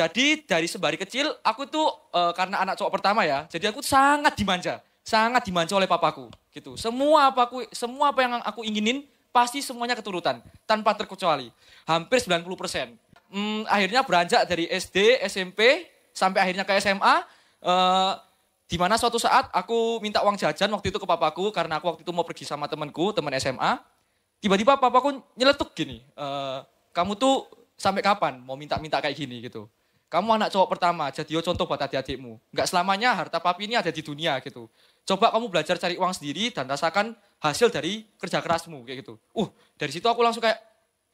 Jadi dari sembari kecil aku tuh karena anak cowok pertama ya, jadi aku sangat dimanja oleh papaku gitu. Semua apa yang aku inginin pasti semuanya keturutan tanpa terkecuali. Hampir 90%. Akhirnya beranjak dari SD, SMP sampai akhirnya ke SMA di mana suatu saat aku minta uang jajan waktu itu ke papaku karena aku waktu itu mau pergi sama temanku, teman SMA. Tiba-tiba papaku nyeletuk gini, kamu tuh sampai kapan mau minta-minta kayak gini gitu. Kamu anak cowok pertama, jadi contoh buat adik-adikmu. Enggak selamanya harta papi ini ada di dunia gitu. Coba kamu belajar cari uang sendiri dan rasakan hasil dari kerja kerasmu kayak gitu. Dari situ aku langsung kayak,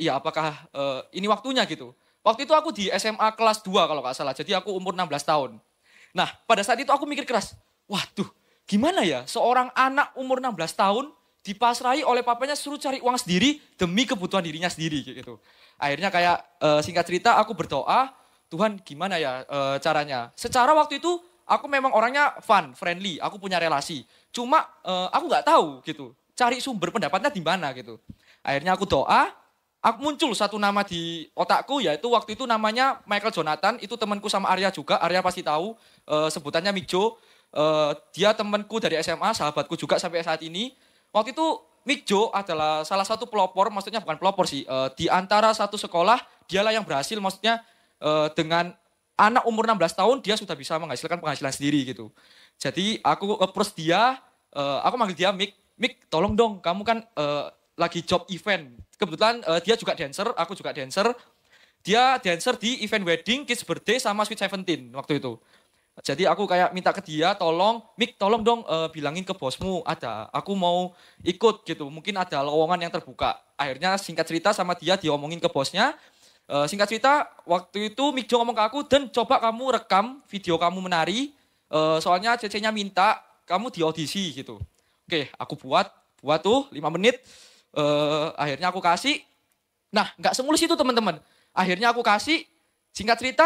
iya apakah ini waktunya gitu. Waktu itu aku di SMA kelas 2 kalau nggak salah, jadi aku umur 16 tahun. Nah pada saat itu aku mikir keras, waduh gimana ya seorang anak umur 16 tahun dipasrahi oleh papanya suruh cari uang sendiri demi kebutuhan dirinya sendiri gitu. Akhirnya kayak singkat cerita aku berdoa, Tuhan gimana ya caranya. Secara waktu itu aku memang orangnya fun, friendly, aku punya relasi. Cuma aku nggak tahu gitu, cari sumber pendapatnya di mana gitu. Akhirnya aku doa, aku muncul satu nama di otakku yaitu waktu itu namanya Michael Jonathan, itu temanku sama Arya juga, Arya pasti tahu, sebutannya Mikjo. Dia temanku dari SMA, sahabatku juga sampai saat ini. Waktu itu Mikjo adalah salah satu pelopor, maksudnya bukan pelopor sih, di antara satu sekolah, dialah yang berhasil maksudnya dengan anak umur 16 tahun dia sudah bisa menghasilkan penghasilan sendiri gitu. Jadi aku approach dia, aku manggil dia Mik tolong dong kamu kan lagi job event. Kebetulan dia juga dancer, aku juga dancer. Dia dancer di event wedding, kids birthday sama Sweet Seventeen waktu itu. Jadi aku kayak minta ke dia tolong, Mik tolong dong bilangin ke bosmu ada, aku mau ikut gitu, mungkin ada lowongan yang terbuka. Akhirnya singkat cerita sama dia diomongin ke bosnya. Singkat cerita, waktu itu Mik Jo ngomong ke aku, dan coba kamu rekam video kamu menari, soalnya cc-nya minta kamu di audisi gitu. Oke, aku buat tuh 5 menit, akhirnya aku kasih. Nah, nggak semulus itu teman-teman. Akhirnya aku kasih, singkat cerita,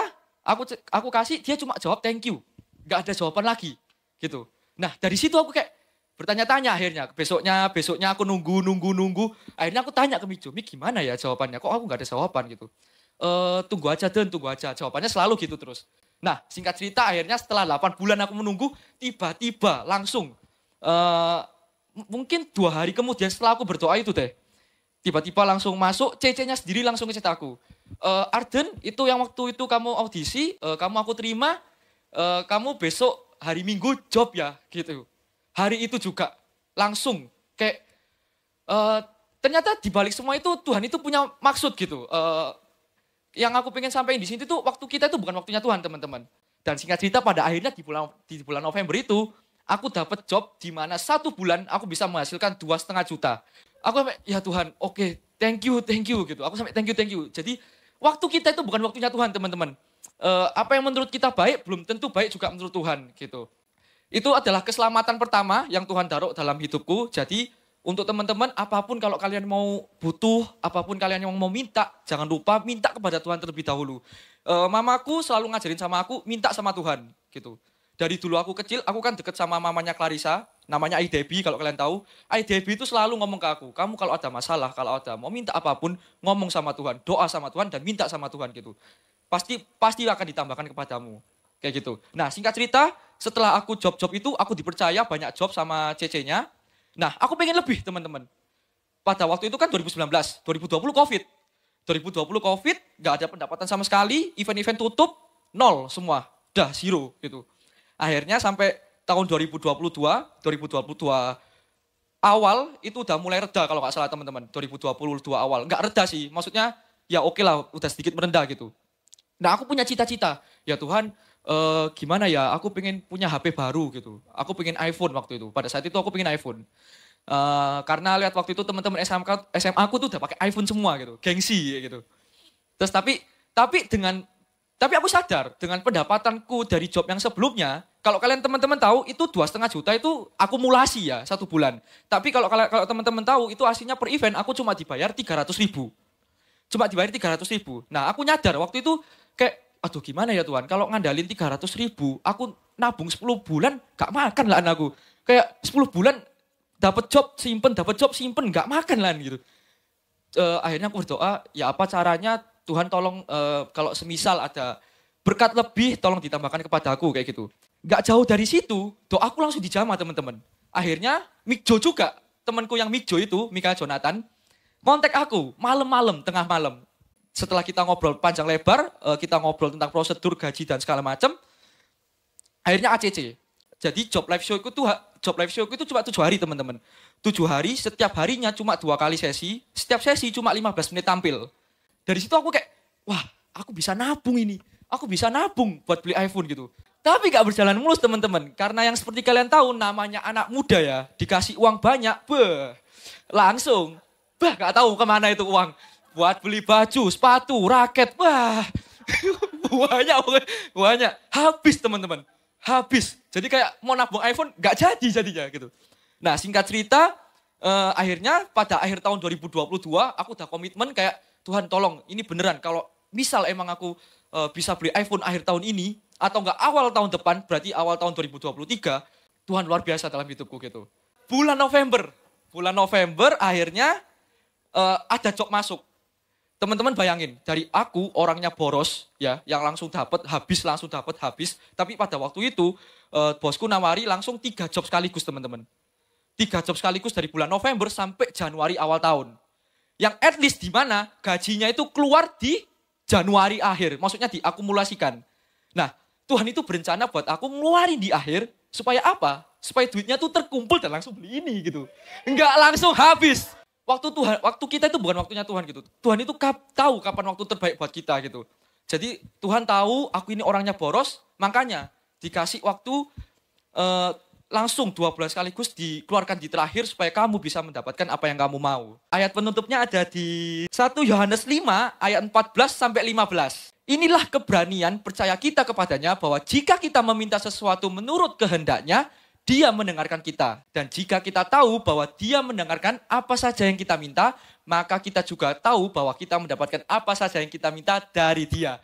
aku kasih, dia cuma jawab thank you. Nggak ada jawaban lagi gitu. Nah, dari situ aku kayak bertanya-tanya akhirnya. Besoknya aku nunggu. Akhirnya aku tanya ke Mik Jo, Mik gimana ya jawabannya? Kok aku nggak ada jawaban gitu? Tunggu aja. Jawabannya selalu gitu terus. Nah singkat cerita akhirnya setelah 8 bulan aku menunggu, tiba-tiba langsung mungkin 2 hari kemudian setelah aku berdoa itu deh, tiba-tiba langsung masuk, CC-nya sendiri langsung ngechat aku. Arden itu yang waktu itu kamu audisi, kamu aku terima, kamu besok hari Minggu job ya gitu. Hari itu juga langsung kayak ternyata dibalik semua itu Tuhan itu punya maksud gitu. Yang aku pengen sampaikan di sini tuh waktu kita itu bukan waktunya Tuhan teman-teman. Dan singkat cerita pada akhirnya di bulan November itu aku dapat job di mana 1 bulan aku bisa menghasilkan 2,5 juta. Aku sampai ya Tuhan, oke, thank you gitu. Aku sampai thank you. Jadi waktu kita itu bukan waktunya Tuhan teman-teman. Apa yang menurut kita baik belum tentu baik juga menurut Tuhan gitu. Itu adalah keselamatan pertama yang Tuhan taruh dalam hidupku. Jadi untuk teman-teman, apapun kalau kalian mau butuh, apapun kalian yang mau minta, jangan lupa minta kepada Tuhan terlebih dahulu. Mamaku selalu ngajarin sama aku, minta sama Tuhan gitu. Dari dulu aku kecil, aku kan deket sama mamanya Clarissa, namanya Ai Debbie kalau kalian tahu. Ai Debbie itu selalu ngomong ke aku, kamu kalau ada masalah, kalau ada mau minta apapun, ngomong sama Tuhan, doa sama Tuhan dan minta sama Tuhan gitu. Pasti akan ditambahkan kepadamu. Kayak gitu. Nah singkat cerita, setelah aku job-job itu, aku dipercaya banyak job sama CC-nya. Nah, aku pengen lebih teman-teman. Pada waktu itu kan 2019, 2020 COVID. 2020 COVID, gak ada pendapatan sama sekali, event-event tutup, nol semua, dah zero gitu. Akhirnya sampai tahun 2022 awal itu udah mulai reda kalau gak salah teman-teman. 2022 awal, gak reda sih, maksudnya ya oke lah udah sedikit merendah gitu. Nah aku punya cita-cita, ya Tuhan gimana ya, aku pengen punya HP baru gitu. Aku pengen iPhone waktu itu. Pada saat itu aku pengen iPhone. Karena lihat waktu itu teman-teman SMA aku tuh udah pakai iPhone semua gitu, gengsi gitu. Terus tapi aku sadar dengan pendapatanku dari job yang sebelumnya, kalau kalian teman-teman tahu itu 2,5 juta itu akumulasi ya 1 bulan. Tapi kalau teman-teman tahu itu aslinya per event aku cuma dibayar 300.000. Cuma dibayar 300.000. Nah aku nyadar waktu itu kayak aduh gimana ya Tuhan, kalau ngandalin 300.000, aku nabung 10 bulan gak makan lah anakku. Kayak 10 bulan dapat job simpen, gak makan lah gitu. Akhirnya aku berdoa, ya apa caranya Tuhan tolong kalau semisal ada Berkat lebih tolong ditambahkan kepada aku kayak gitu. Gak jauh dari situ, doaku langsung dijamah teman-teman. Akhirnya Mikjo juga, temanku yang Mikjo itu, Mika Jonathan, kontak aku malam-malam, tengah malam. Setelah kita ngobrol panjang lebar, kita ngobrol tentang prosedur gaji dan segala macam. Akhirnya ACC. Jadi job live show itu cuma 7 hari teman-teman. 7 hari, setiap harinya cuma 2 kali sesi. Setiap sesi cuma 15 menit tampil. Dari situ aku kayak, wah aku bisa nabung ini. Aku bisa nabung buat beli iPhone gitu. Tapi gak berjalan mulus teman-teman. Karena yang seperti kalian tahu namanya anak muda ya. Dikasih uang banyak, langsung. Gak tahu kemana itu uang. Buat beli baju, sepatu, raket, banyak. Habis teman-teman, habis. Jadi kayak mau nabung iPhone gak jadi jadinya gitu. Nah singkat cerita, akhirnya pada akhir tahun 2022 aku udah komitmen kayak Tuhan tolong ini beneran kalau misal emang aku bisa beli iPhone akhir tahun ini atau enggak awal tahun depan berarti awal tahun 2023 Tuhan luar biasa dalam hidupku gitu. Bulan November akhirnya ada job masuk. Teman-teman bayangin, dari aku orangnya boros ya, yang langsung dapat habis. Tapi pada waktu itu bosku nawari langsung 3 job sekaligus teman-teman. 3 job sekaligus dari bulan November sampai Januari awal tahun. Yang at least di mana gajinya itu keluar di Januari akhir, maksudnya diakumulasikan. Nah, Tuhan itu berencana buat aku ngeluarin di akhir, supaya apa? Supaya duitnya tuh terkumpul dan langsung beli ini gitu. Enggak langsung habis. Waktu kita itu bukan waktunya Tuhan gitu. Tuhan itu tahu kapan waktu terbaik buat kita gitu. Jadi Tuhan tahu aku ini orangnya boros, makanya dikasih waktu langsung 2 bulan sekaligus dikeluarkan di terakhir supaya kamu bisa mendapatkan apa yang kamu mau. Ayat penutupnya ada di 1 Yohanes 5 ayat 14 sampai 15. Inilah keberanian percaya kita kepadanya bahwa jika kita meminta sesuatu menurut kehendaknya, Dia mendengarkan kita. Dan jika kita tahu bahwa Dia mendengarkan apa saja yang kita minta, maka kita juga tahu bahwa kita mendapatkan apa saja yang kita minta dari Dia.